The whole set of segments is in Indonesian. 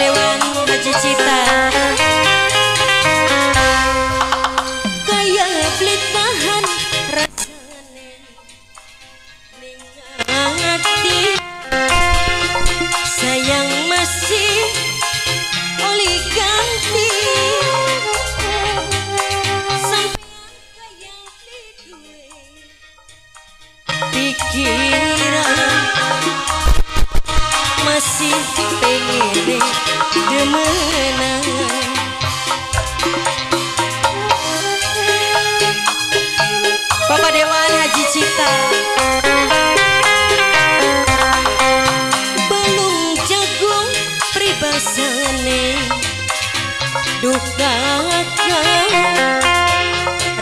Dewan Haji Cita kaya beli tahan rasane ning hati sayang masih oli ganti sampean kaya beli duwe pikiran masih pengen demenan Bapak Dewan Haji Cita belum jagung pribasane duka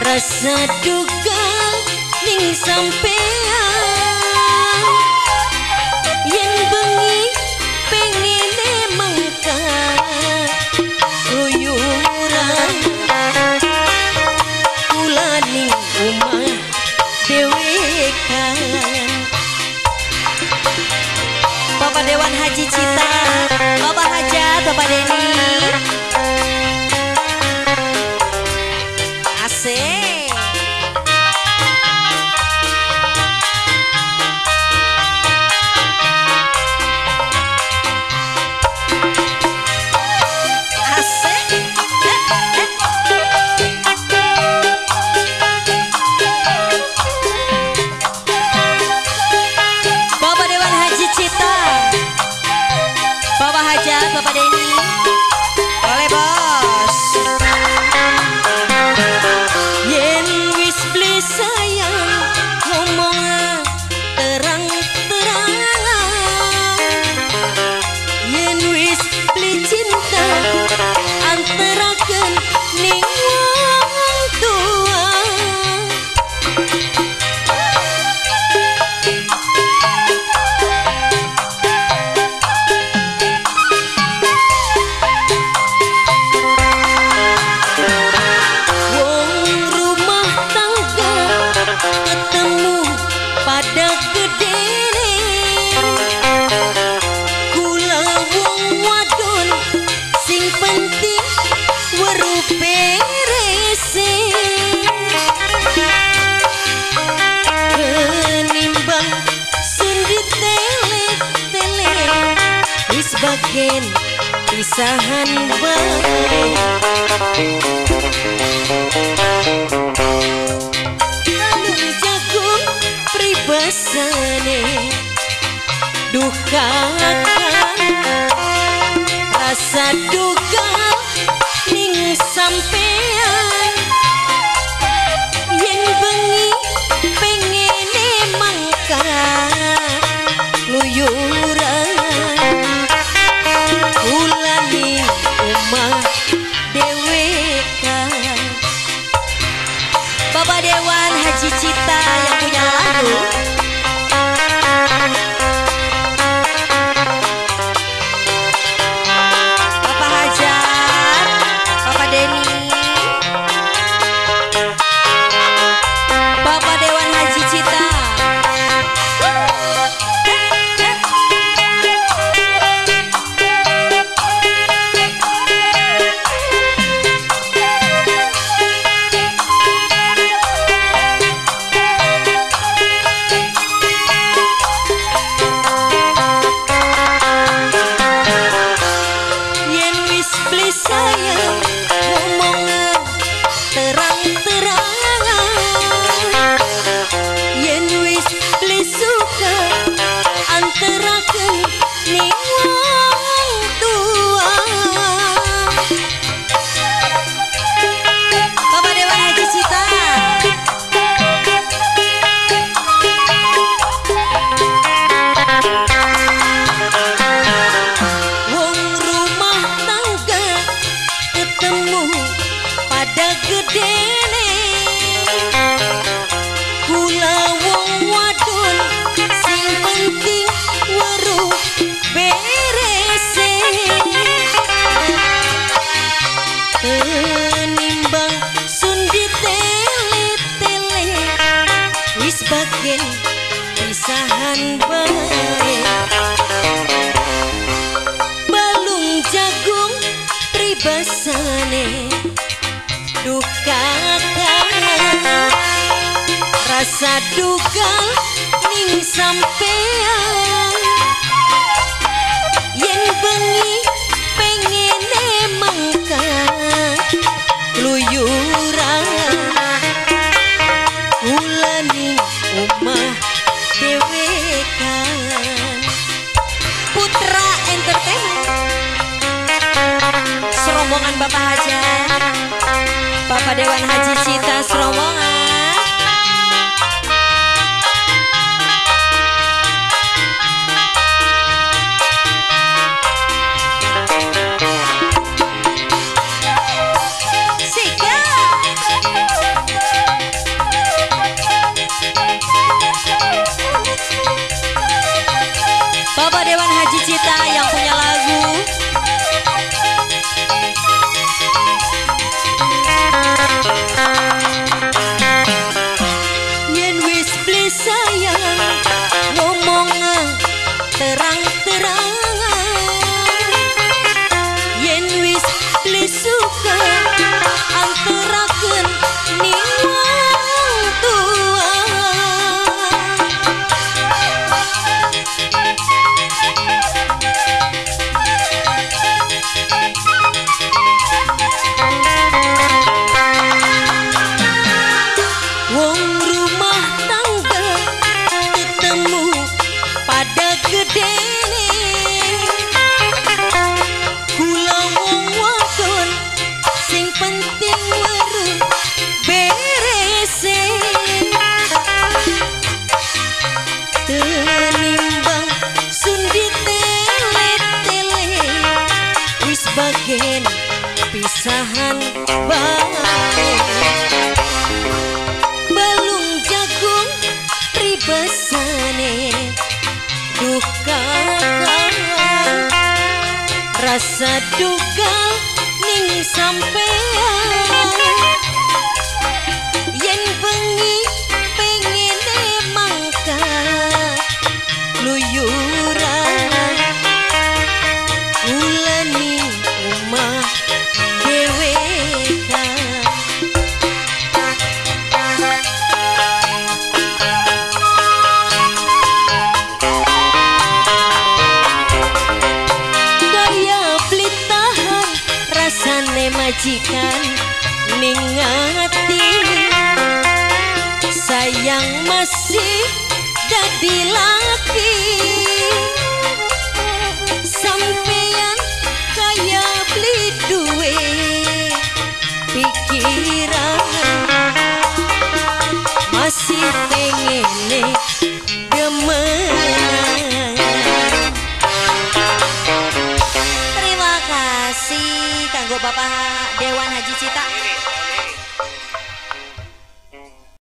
rasa duka ning sampean yen bengi pengine mangkat uyuran kula ning omah dewekan Bapak Dewan Haji Cita Bapak Hajat Bapak Deni asik Bapak Deni boleh bos yen wis beli sayang ngomong terang-terangan yen wis beli cinta antaraken ning wong tua pada gedene kula wong wadon sing penting weruh berese kenimbang sundit tele-tele wis bagen pisahan bae pribasane dukakan rasa duka ning sampean yen bengi pengene mangkat luyuran kula ning omah dewekan Bapak Dewan Haji Cita yang punya lagu Bapak Hajar Bapak Deni Bapak Dewan Haji Cita sayang ngomongan terang-terangan yen wis beli suka antaraken ning wong tua Bapak Dewan Haji Cita pada gedene kula wong wadon sing penting weruh berese kenimbang sundit tele-tele wis bagen pisahan bae balung jago pribesane duka kangen rasa dugal ning sampean yen bengi pengene mangkat luyuran ulani omah dewekan. Putra Entertainment serombongan Bapak Hajat Bapak Dewan Haji Cita serombongan. Bapak Dewan Haji Cita yang punya lagu yen wis beli sayang ngomong terang-terangan yen wis beli suka antarakeun ning wong tua. Wong rumah tangga ketemu pada gedene kula wong wadon sing penting weruh berese tenimbang sundi tele-tele wis bagen pisahan bae balung jagung pribesane duka kangen rasa dugal ning sampean yen bengi pengene mangkat luyuran ulani omah dewekan. Rasane majikan ning ati sayang masih dadi laki